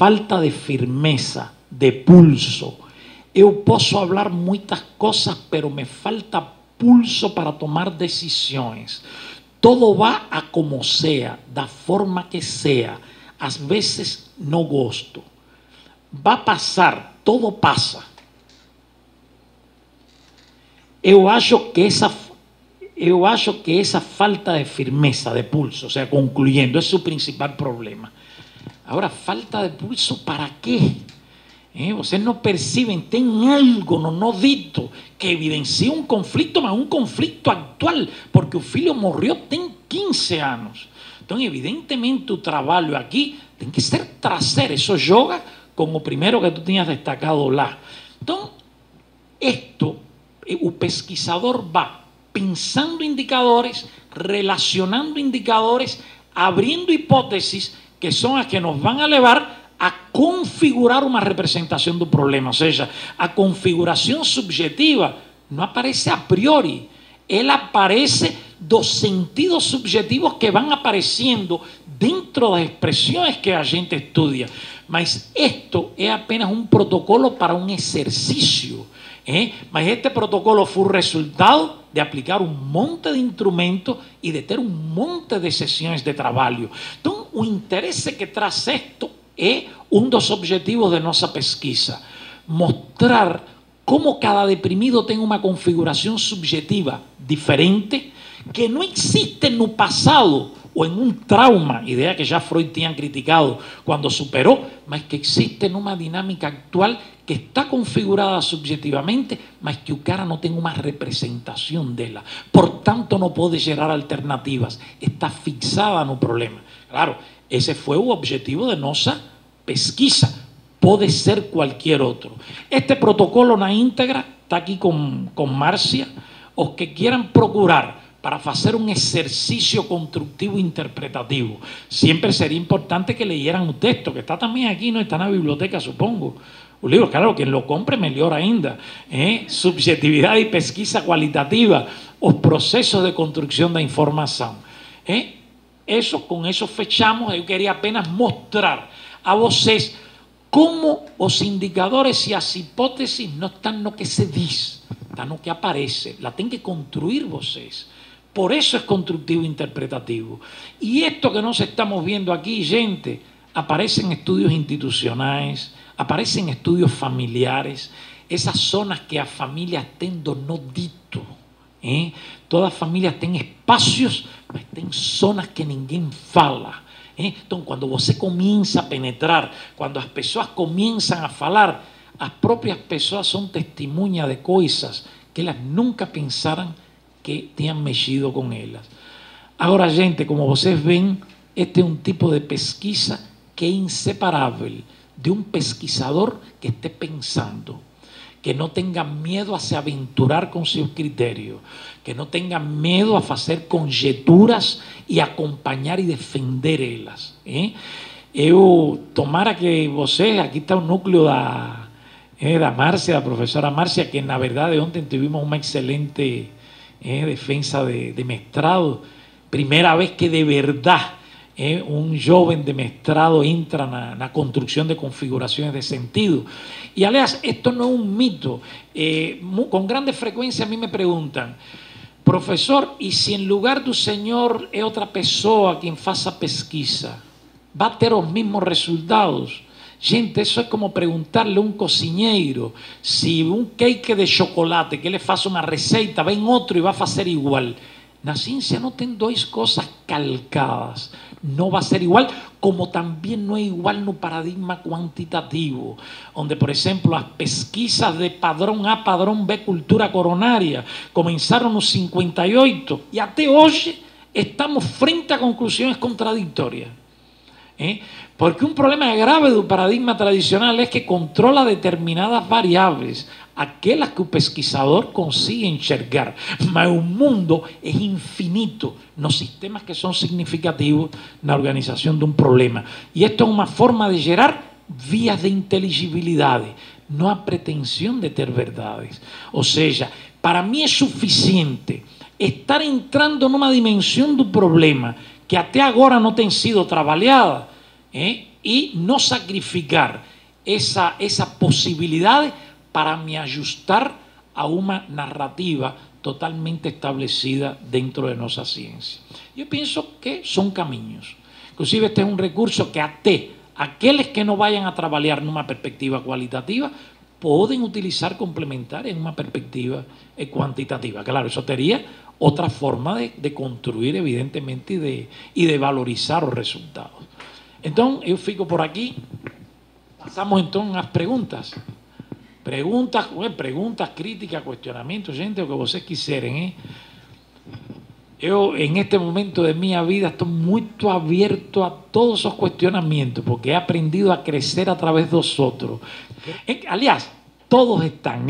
falta de firmeza, de pulso. Eu posso falar muitas coisas, pero me falta pulso para tomar decisões. Todo va a como sea, da forma que sea. Às vezes não gosto. Va a passar, todo passa. Eu acho que essa falta de firmeza, de pulso, o sea, concluyendo, es su principal problema. Ahora, falta de pulso, ¿para qué? Vocês não percebem, tem algo no dito que evidencia um conflito, mas um conflito actual, porque o filho morreu tem 15 anos. Então, evidentemente, o trabalho aqui tem que ser trazer, isso joga com o primeiro que tu tinhas destacado lá. Então, o pesquisador va pensando indicadores, relacionando indicadores, abrindo hipótesis que son las que nos van a llevar a configurar una representación del problema. O sea, a configuración subjetiva no aparece a priori, él aparece dos sentidos subjetivos que van apareciendo dentro de las expresiones que a gente estudia. Mas esto es apenas un protocolo para un ejercicio. Mas este protocolo fue un resultado de aplicar un monte de instrumentos y de tener un monte de sesiones de trabajo. Entonces, o interés que traz esto es un dos objetivos de nuestra pesquisa. Mostrar cómo cada deprimido tiene una configuración subjetiva diferente que no existe en el pasado o en un trauma, idea que ya Freud tenía criticado cuando superó, mas que existe en una dinámica actual que está configurada subjetivamente, mas que o cara no tiene una representación de ella. Por tanto, no puede generar alternativas. Está fixada en un problema. Claro, ese fue el objetivo de nuestra pesquisa. Puede ser cualquier otro. Este protocolo na íntegra está aquí con Marcia. Os que quieran procurar para hacer un ejercicio constructivo interpretativo. Siempre sería importante que leyeran un texto, que está también aquí, no está en la biblioteca, supongo. Un libro, claro, quien lo compre mejor ainda. Subjetividad y pesquisa cualitativa, os procesos de construcción de información. Con eso fechamos. Yo quería apenas mostrar a vocês como os indicadores y as hipótesis no están en lo que se dice, están en lo que aparece. La tienen que construir vocês. Por eso es constructivo interpretativo. Y esto que nos estamos viendo aquí, gente, aparece en estudios institucionales, aparece en estudios familiares, esas zonas que a familias tendo no dito. Todas familias tienen espacios, mas tem zonas que ninguém fala. Entonces, cuando você comienza a penetrar, cuando las personas comienzan a falar, las propias personas son testemunhas de cosas que ellas nunca pensaran que tenían mexido con ellas. Ahora, gente, como vocês ven, este es un tipo de pesquisa que es inseparable de un pesquisador que esté pensando, que no tenga miedo a se aventurar con sus criterios, que no tenga miedo a hacer conjeturas y acompañar y defender ellas. Eu tomara que vocês, aquí está un núcleo da Marcia, da profesora Marcia, que na verdade ontem tuvimos uma excelente defensa de mestrado, primera vez que de verdad un joven de mestrado entra en la construcción de configuraciones de sentido. Y aliás, esto no es un mito. Con grande frecuencia a mí me preguntan, profesor, ¿y si en lugar del señor es otra persona quien faça pesquisa, va a tener los mismos resultados? Gente, eso es como preguntarle a un cocinero si un cake de chocolate que le faça una receta, ven otro y va a hacer igual. Na ciencia no ten dos cosas calcadas, no va a ser igual, como también no es igual no paradigma cuantitativo, donde, por ejemplo, las pesquisas de padrón A, padrón B, cultura coronaria, comenzaron en los 58 y hasta hoy estamos frente a conclusiones contradictorias. Porque un problema grave del paradigma tradicional es que controla determinadas variables, aquellas que el pesquisador consigue enxergar, mas el mundo es infinito los sistemas que son significativos en la organización de un problema. Y esto es una forma de generar vías de inteligibilidad, no a pretensión de tener verdades. O sea, para mí es suficiente estar entrando en una dimensión del problema que hasta ahora no ha sido trabajada, y no sacrificar esa posibilidad para me ajustar a una narrativa totalmente establecida dentro de nuestra ciencia. Yo pienso que son caminos. Inclusive este es un recurso que aquellos que no vayan a trabajar en una perspectiva cualitativa pueden utilizar complementar en una perspectiva cuantitativa. Claro, eso sería otra forma de construir, evidentemente, y de valorizar los resultados. Entonces, yo fico por aquí. Pasamos entonces a las preguntas. Preguntas, críticas, cuestionamientos, gente, o que vocês quiserem. Yo en este momento de mi vida estoy muy abierto a todos esos cuestionamientos porque he aprendido a crecer a través de vosotros. Aliás, todos están,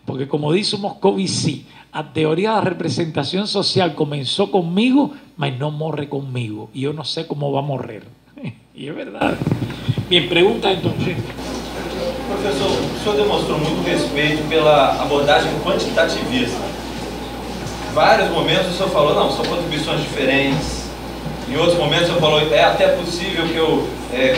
porque como dice Moscovici, a teoría de la representación social comenzó conmigo, mas no morre conmigo. Y yo no sé cómo va a morrer. Y es verdad. Bien, pregunta entonces. Professor, o senhor demonstrou muito respeito pela abordagem quantitativista. Em vários momentos o senhor falou, não, são contribuições diferentes. Em outros momentos o senhor falou, é até possível que eu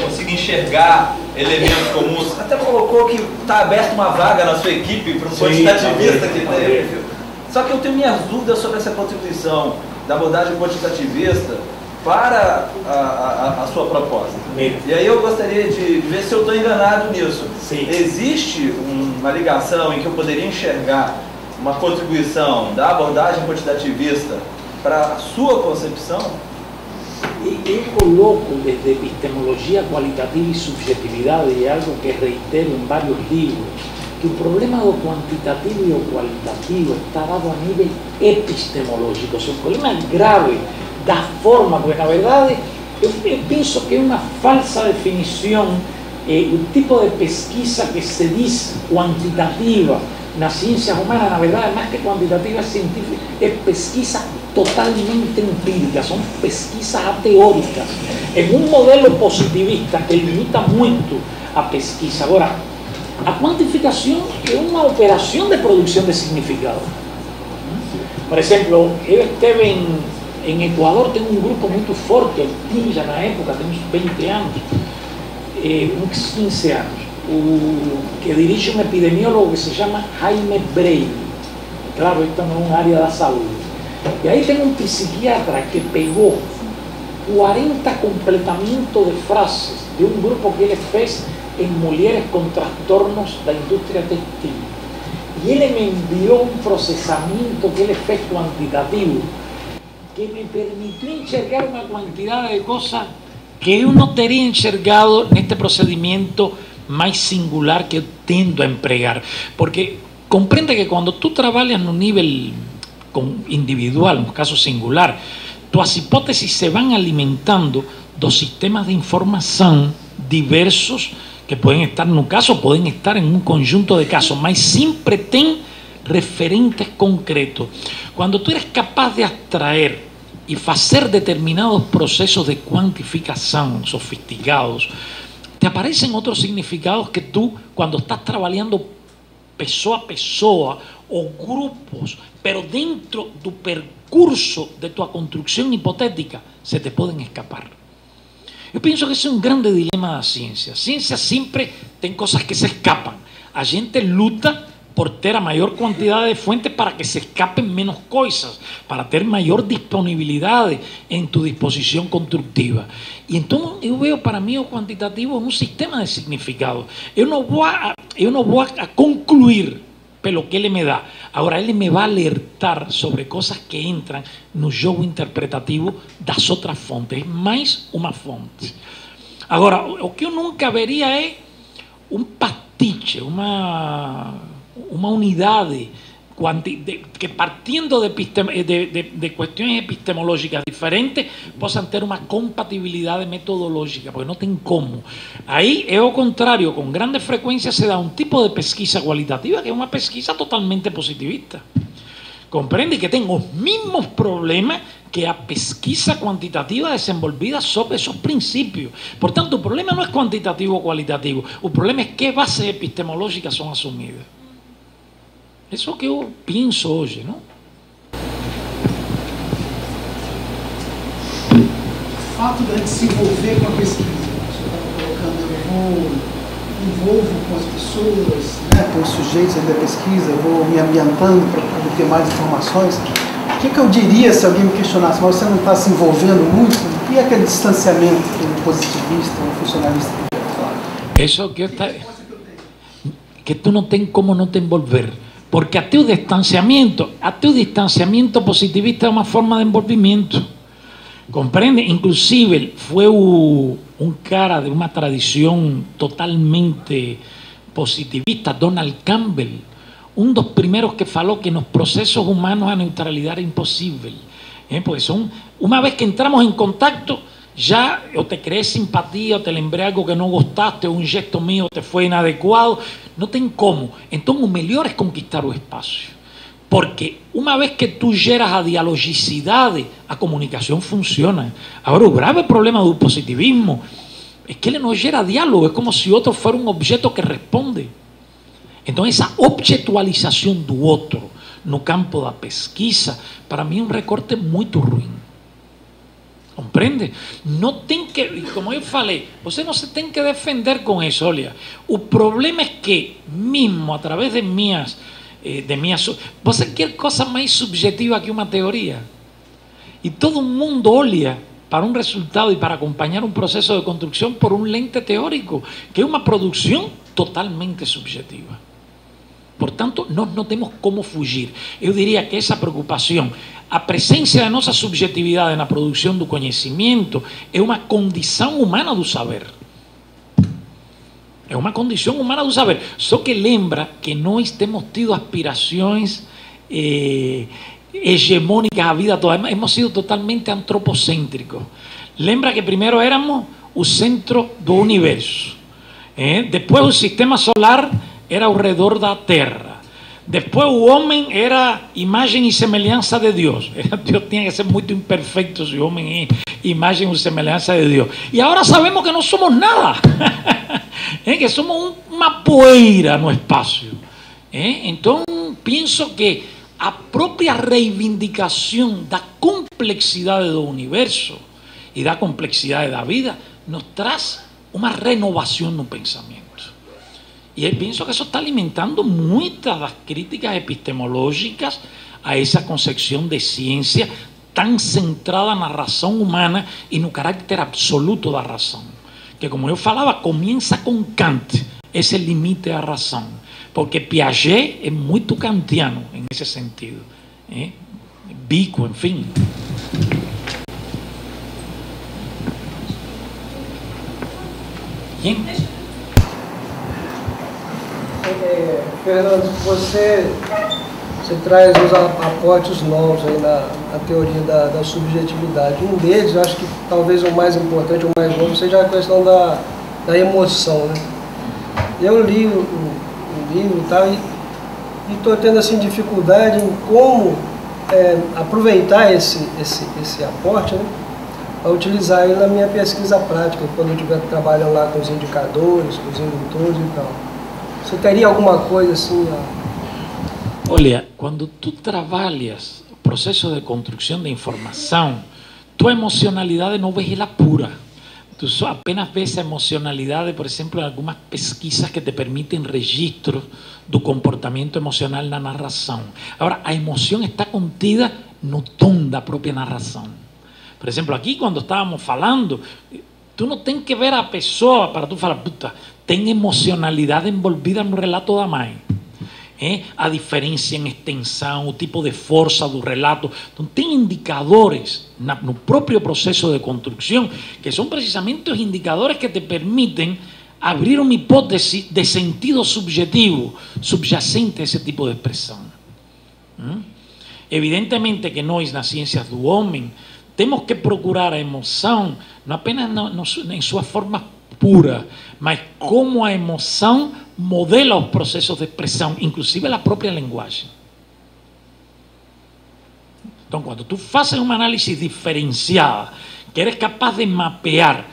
consiga enxergar elementos comuns. Até colocou que está aberta uma vaga na sua equipe para um quantitativista que tem. Só que eu tenho minhas dúvidas sobre essa contribuição da abordagem quantitativista para a sua proposta. E aí eu gostaria de ver se eu estou enganado nisso. Sim. Existe uma ligação em que eu poderia enxergar uma contribuição da abordagem quantitativista para a sua concepção? Eu coloco desde epistemologia qualitativa e subjetividade, é algo que reitero em vários livros, que o problema do quantitativo e o qualitativo está dado a nível epistemológico. O problema grave da forma, porque na verdade eu penso que é uma falsa definição o tipo de pesquisa que se diz quantitativa nas ciências humanas, na verdade, mais que quantitativa científica, é pesquisa totalmente empírica, são pesquisas ateóricas, em um modelo positivista que limita muito a pesquisa. Agora, a quantificação é uma operação de produção de significado. Por exemplo, eu esteve em Equador, tem um grupo muito forte, o TINJA na época, tem uns 20 anos, uns 15 anos, que dirige um epidemiólogo que se chama Jaime Breil. Claro, esto não é uma área da saúde. E aí tem um psiquiatra que pegou 40 completamentos de frases de um grupo que ele fez em mulheres com transtornos da indústria textil. E ele me enviou um processamento que ele fez quantitativo, que me permitió enxergar una cantidad de cosas que yo no teria enxergado neste procedimiento más singular que eu tendo a empregar. Porque comprende que cuando tú trabalhas no nivel individual, en un caso singular, tus hipótesis se van alimentando dos sistemas de información diversos que pueden estar en un caso, pueden estar en un conjunto de casos, mas siempre ten referentes concretos. Cuando tú eres capaz de abstraer y hacer determinados procesos de cuantificación sofisticados, te aparecen otros significados que tú, cuando estás trabajando pessoa a pessoa o grupos, pero dentro do percurso de tu construcción hipotética, se te pueden escapar. Yo pienso que ese es un grande dilema da ciencia. A ciencia siempre tem cosas que se escapan. A gente luta por ter a maior quantidade de fuentes para que se escapen menos coisas, para ter maior disponibilidade em tu disposição constructiva. E então eu vejo para mim o quantitativo um sistema de significado. Eu não vou a concluir pelo que ele me dá. Agora ele me vai alertar sobre coisas que entram no jogo interpretativo das outras fontes. É mais uma fonte. Agora, o que eu nunca veria é um pastiche, uma unidade que partiendo de cuestiones epistemológicas diferentes possam ter uma compatibilidade metodológica, porque não tem como. Aí é o contrário, com grande frequência se dá um tipo de pesquisa qualitativa que é uma pesquisa totalmente positivista. Compreende que tem os mesmos problemas que a pesquisa quantitativa desenvolvida sobre esos princípios. Portanto, o problema não é quantitativo ou qualitativo, o problema é que bases epistemológicas são assumidas. Isso é o que eu penso hoje, não? O fato de se envolver com a pesquisa, você estava envolvo com as pessoas, né, com os sujeitos da pesquisa, vou me ambientando para obter mais informações. O que eu diria se alguém me questionasse, mas você não está se envolvendo muito? E aquele distanciamento que um positivista, um funcionalista poderia falar? Eso que tú no tienes cómo no te envolver. Porque até o distanciamiento positivista es una forma de envolvimiento. ¿Comprende? Inclusive fue un cara de una tradición totalmente positivista, Donald Campbell, un dos primeros que faló que nos procesos humanos a neutralidad era imposible. Porque una vez que entramos en contacto, ya o te crees simpatía, o te lembré algo que no gustaste, o un gesto mío te fue inadecuado, no ten como. Entonces, o melhor es conquistar o espacio. Porque una vez que tú llegas a dialogicidades, a comunicación funciona. Ahora, el grave problema del positivismo es que ele no gera diálogo, es como si otro fuera un objeto que responde. Entonces, esa objetualización do otro no campo da pesquisa, para mí es un recorte muy ruim. Compreende? No tem que, como eu falei, você não se tem que defender com isso. Olha, o problema é que, mesmo através de minhas. Você quer coisa mais subjetiva que uma teoria? E todo mundo olha para um resultado e para acompanhar um processo de construção por um lente teórico, que é uma produção totalmente subjetiva. Portanto, nós não temos como fugir. Eu diria que essa preocupação, a presença da nossa subjetividade na produção do conhecimento, é uma condição humana do saber. É uma condição humana do saber. Só que lembra que nós temos tido aspirações hegemônicas a vida toda. Hemos sido totalmente antropocêntricos. Lembra que primeiro éramos o centro do universo. Depois o sistema solar era ao redor da Terra. Depois o homem era imagem e semelhança de Deus. Deus tinha que ser muito imperfeito se o homem é imagem e semelhança de Deus. E agora sabemos que não somos nada. Que somos uma poeira no espaço. Então, penso que a própria reivindicação da complexidade do universo e da complexidade da vida nos traz uma renovação no pensamento. E eu penso que isso está alimentando muitas das críticas epistemológicas a essa concepção de ciência tão centrada na razão humana e no caráter absoluto da razão. Que, como eu falava, começa com Kant, esse limite da razão. Porque Piaget é muito kantiano em esse sentido. Bico, enfim. Quem? Fernando, você traz os aportes novos aí na teoria da subjetividade. Um deles, eu acho que talvez o mais importante, o mais novo, seja a questão da emoção, né? Eu li o livro e tal, e estou tendo assim, dificuldade em como aproveitar esse aporte, né, para utilizar ele na minha pesquisa prática, quando eu estiver trabalhando lá com os indicadores, com os indutores e tal. Você teria alguma coisa assim? Olha, quando tu trabalhas o processo de construção de informação, tua emocionalidade não vês ela pura. Tu só apenas vês a emocionalidade, por exemplo, em algumas pesquisas que te permitem registro do comportamento emocional na narração. Agora, a emoção está contida no tom da própria narração. Por exemplo, aqui quando estávamos falando, tu não tem que ver a pessoa para tu falar, puta, tem emocionalidade envolvida no relato da mãe. A diferença em extensão, o tipo de força do relato. Então, tem indicadores no próprio processo de construção que são precisamente os indicadores que te permitem abrir uma hipótese de sentido subjetivo subjacente a esse tipo de expressão. Evidentemente que nós, nas ciências do homem, temos que procurar a emoção não apenas em sua forma pura, mas como a emoção modela os processos de expressão, inclusive a própria linguagem. Então, quando tu fazes uma análise diferenciada, que eres capaz de mapear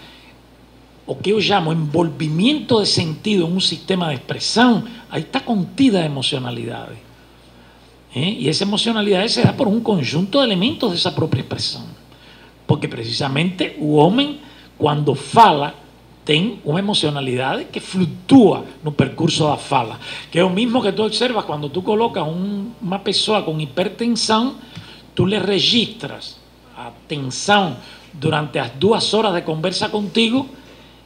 o que eu chamo envolvimento de sentido em um sistema de expressão, aí está contida a emocionalidade. E essa emocionalidade se dá por um conjunto de elementos dessa própria expressão. Porque precisamente o homem, quando fala, tem uma emocionalidade que flutua no percurso da fala, que é o mesmo que tu observas quando tu colocas uma pessoa com hipertensão, tu le registras a tensão durante as 2 horas de conversa contigo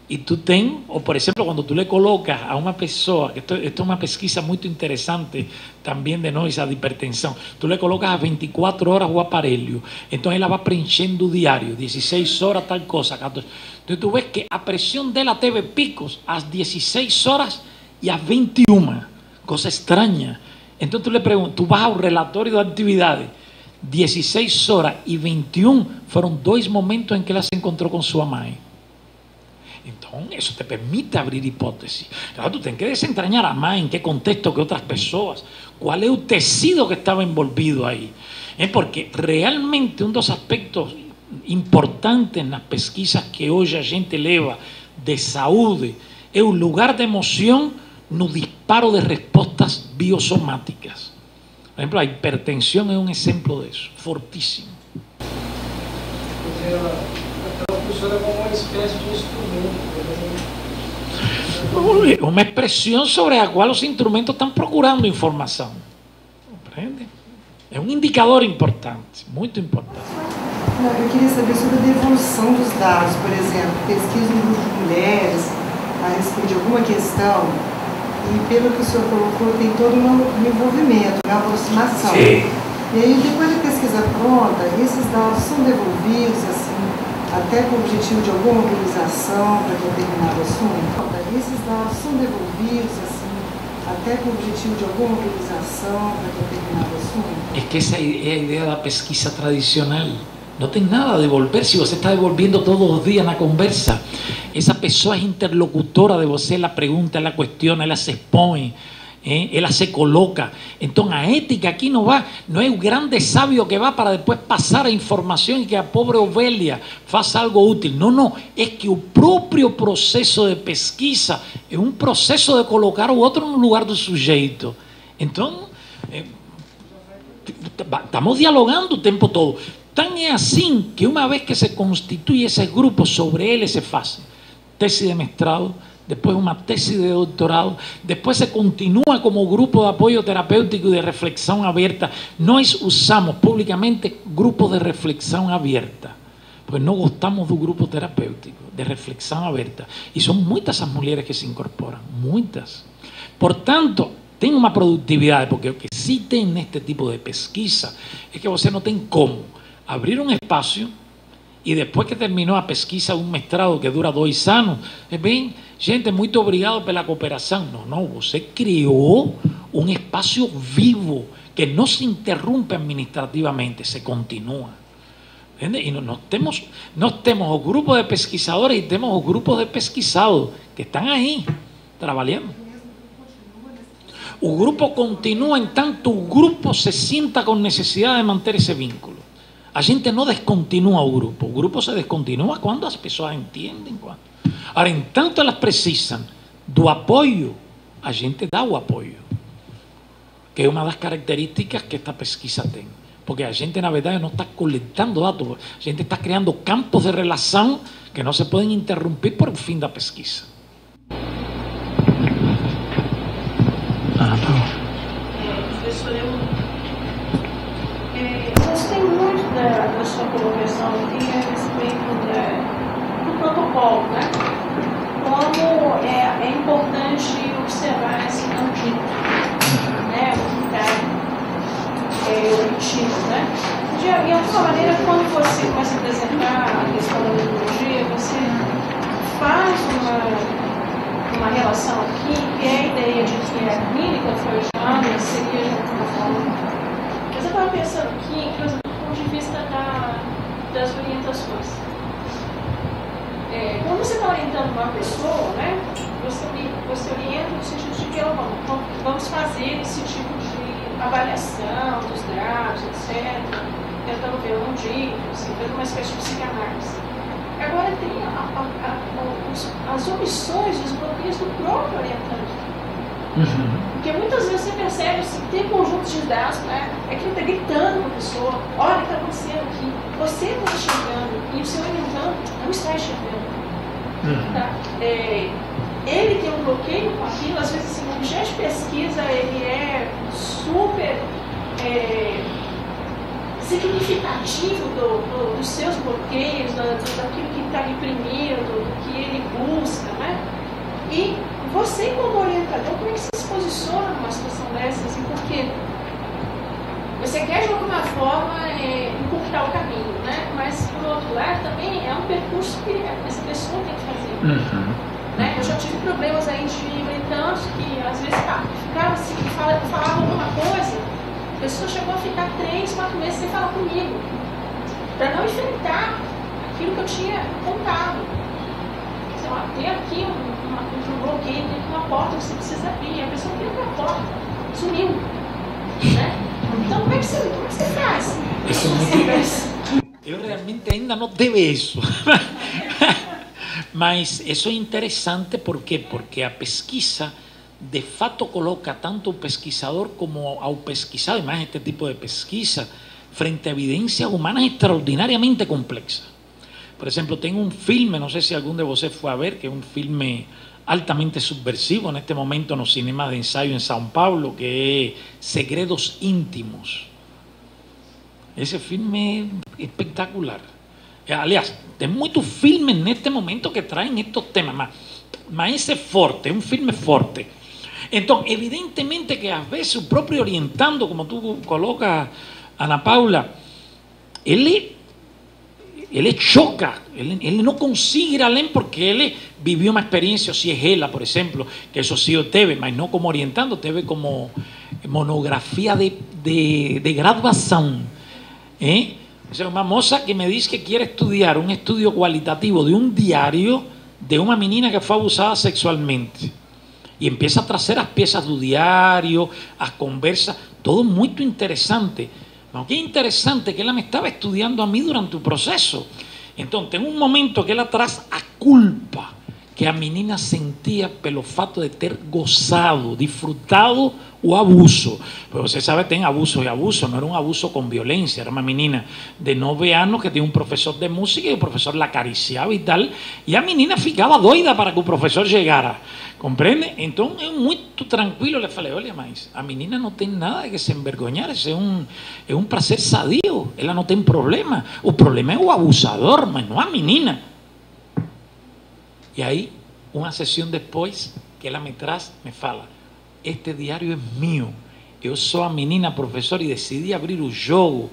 e tu tem, ou por exemplo, quando tu le colocas a uma pessoa, que esto é uma pesquisa muito interessante também de nós, a de hipertensão, tu le colocas a 24 horas o aparelho, então ela vai preenchendo o diário, 16 horas tal cosa, 14. Então tu ves que a pressão dela teve picos às 16 horas e às 21, coisa estranha. Então tu le perguntas, tu vas ao relatório da atividade, 16 horas e 21 foram 2 momentos em que ela se encontrou com sua mãe. Então, isso te permite abrir hipóteses. Claro, tu tens que desentrañar a mãe, em que contexto, que outras pessoas, qual é o tecido que estava envolvido aí. Porque realmente um dos aspectos importantes nas pesquisas que hoje a gente leva de saúde é o lugar de emoção no disparo de respostas biosomáticas. Por exemplo, a hipertensão é um exemplo disso, fortíssimo. Ela funciona como uma espécie de instrumento. Uma expressão sobre a qual os instrumentos estão procurando informação. Compreende? É um indicador importante, muito importante. Eu queria saber sobre a devolução dos dados, por exemplo, pesquisa no grupo de mulheres a respeito de alguma questão, e pelo que o senhor colocou, tem todo um envolvimento, uma aproximação. Sim. E aí, depois da pesquisa pronta, esses dados são devolvidos, assim, até com o objetivo de alguma mobilização para determinado assunto? Esses dados são devolvidos, assim, até com o objetivo de alguma mobilização para determinado assunto? É que essa é a ideia da pesquisa tradicional. Não tem nada a devolver se você está devolvendo todos os dias na conversa. Essa pessoa é interlocutora de você, ela pergunta, ela questiona, ela se expõe, ela se coloca. Então a ética aqui não é o grande sábio que vai para depois passar a informação e que a pobre ovelha faça algo útil. Não, é que o próprio processo de pesquisa é um processo de colocar o outro no lugar do sujeito. Então, estamos dialogando o tempo todo. Tan é assim que uma vez que se constitui esses grupos, sobre eles se fazem tese de mestrado, depois uma tese de doutorado, depois se continua como grupo de apoio terapêutico e de reflexão aberta. Nós usamos publicamente grupos de reflexão aberta, pois não gostamos do grupo terapêutico, de reflexão aberta. E são muitas as mulheres que se incorporam, muitas. Portanto, tem uma produtividade, porque o que sim tem neste tipo de pesquisa é que você não tem como abrir um espaço e depois que terminou a pesquisa, um mestrado que dura 2 anos, bem, gente, muito obrigado pela cooperação. Não, você criou um espaço vivo que não se interrompe administrativamente, se continua. Entende? E nós temos o grupo de pesquisadores e temos os grupos de pesquisados que estão aí, trabalhando. O grupo continua, entanto o grupo se sienta com necessidade de manter esse vínculo. A gente não descontinua o grupo se descontinua quando as pessoas entendem. Agora, entanto elas precisam do apoio, a gente dá o apoio, que é uma das características que esta pesquisa tem. Porque a gente, na verdade, não está coletando dados, a gente está criando campos de relação que não se podem interromper por o fim da pesquisa. Professor, gostei muito da sua colocação aqui a respeito do protocolo, né? Como é importante observar esse campinho, né? O critério objetivo, né? De alguma maneira, quando você começa a apresentar a questão da metodologia, você faz uma relação aqui, que é a ideia de que a clínica freudiana seria de alguma forma. Mas eu estava pensando aqui, por exemplo, do ponto de vista das orientações. Quando você está orientando uma pessoa, né, você orienta no sentido de que vamos fazer esse tipo de avaliação dos graus, etc., tentando ver onde, assim, fazendo uma espécie de psicanálise. Agora tem as omissões, os bloqueios do próprio orientante. Porque muitas vezes você percebe assim, tem conjuntos de dados, né? É que ele está gritando para a pessoa: olha o que está acontecendo aqui, você está enxergando, e o seu orientante não está enxergando. Tá? Ele tem um bloqueio com aquilo, às vezes assim, o objeto de pesquisa ele é super significativo dos seus bloqueios, daquilo que está reprimido, do que ele busca, né? E você, como orientador, como é que você se posiciona numa situação dessas? E por quê? Você quer de alguma forma encurtar o caminho, né? Mas, por outro lado, também é um percurso que essa pessoa tem que fazer. Né? Eu já tive problemas aí de militantes que, às vezes, ficava assim, falava alguma coisa, a pessoa chegou a ficar 3, 4 meses sem falar comigo, para não enfrentar aquilo que eu tinha contado. Sei lá, tem aqui um bloqueio, tem aqui uma porta que você precisa abrir, a pessoa não tem a porta, sumiu. Né? Então, como é que você faz? Eu realmente ainda não tive isso. Mas isso é interessante, ¿por quê? Porque a pesquisa, de fato, coloca tanto o pesquisador como ao pesquisado, e mais este tipo de pesquisa, frente a evidencias humanas extraordinariamente complexas. Por exemplo, tengo un filme, no sé si algún de vocês fue a ver, que es un filme altamente subversivo en este momento en los cinemas de ensayo en São Paulo, que es Segredos Íntimos. Ese filme es espectacular. Aliás, tem muitos filmes neste momento que traem estes temas, mas esse é forte, é um filme forte. Então, evidentemente que às vezes o próprio orientando, como tu colocas, Ana Paula, ele choca, ele não consegue ir além porque ele viviu uma experiência, se é ela, por exemplo, que isso sim eu teve, mas não como orientando, teve como monografia de graduação. O sea, una moza que me dice que quiere estudiar un estudio cualitativo de un diario de una menina que fue abusada sexualmente. Y empieza a trazer as piezas do diario, as conversas, todo muy interesante. Pero qué interesante que ella me estaba estudiando a mí durante el proceso. Entonces, en un momento que ella traz a culpa que a menina sentia pelo fato de ter gozado, disfrutado o abuso. Pero você sabe, tem abuso e abuso, não era um abuso com violência, era uma menina de 9 anos que tinha um professor de música e o professor la acariciava e tal, e a menina ficava doida para que o professor chegara, compreende? Então, é muito tranquilo, le falei, olha, mas a menina não tem nada que se envergonhar, isso é um prazer sadio, ela não tem problema, o problema é o abusador, mas não a menina. E aí, uma sessão depois, que ela me traz, me fala, este diário é meu, eu sou a menina professora e decidi abrir o jogo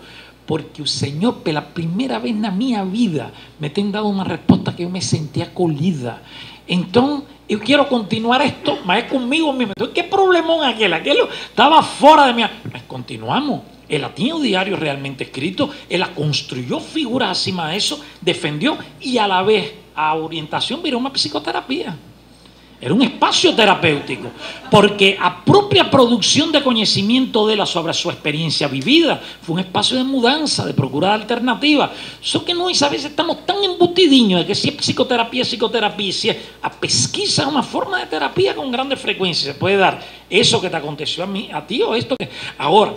porque o Senhor, pela primeira vez na minha vida, me tem dado uma resposta que eu me senti acolhida. Então, eu quero continuar isto, mas é comigo mesmo. Então, que problemão é aquele? Aquilo estava fora de mim. Mas continuamos. Ela tinha o diário realmente escrito, ela construyó figuras acima de eso, defendió y a la vez a orientación virou uma psicoterapia. Era un espacio terapéutico, porque a propia producción de conocimiento de ella sobre su experiencia vivida fue un espacio de mudanza, de procurar alternativas. Eso que nós a veces estamos tan embutidiños de que si es psicoterapia, si es a pesquisa, una forma de terapia con grande frecuencia. Se puede dar eso que te aconteció a ti o esto que... Ahora,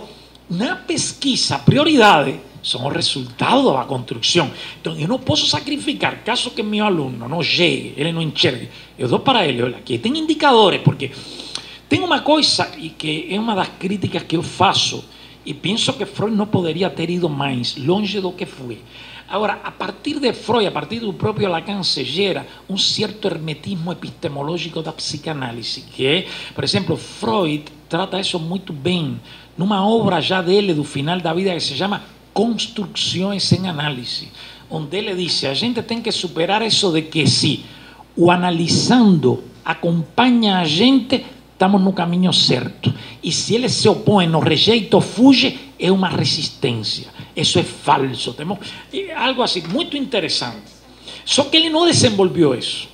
na pesquisa, prioridades são os resultados da construção. Então, eu não posso sacrificar, caso que meu aluno não chegue, ele não enxergue. Eu dou para ele, olha, aqui tem indicadores, porque tem uma coisa e que é uma das críticas que eu faço, e penso que Freud não poderia ter ido mais longe do que foi. Agora, a partir de Freud, a partir do próprio Lacan, se gera um certo hermetismo epistemológico da psicanálise, que é, por exemplo, Freud trata isso muito bem numa obra já dele, do final da vida, que se chama Construções em Análise, onde ele diz, a gente tem que superar isso de que se o analisando acompanha a gente, estamos no caminho certo. E se ele se opõe, nos rejeita ou fuge, é uma resistência. Isso é falso. Temos algo assim, muito interessante. Só que ele não desenvolveu isso.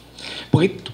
Porque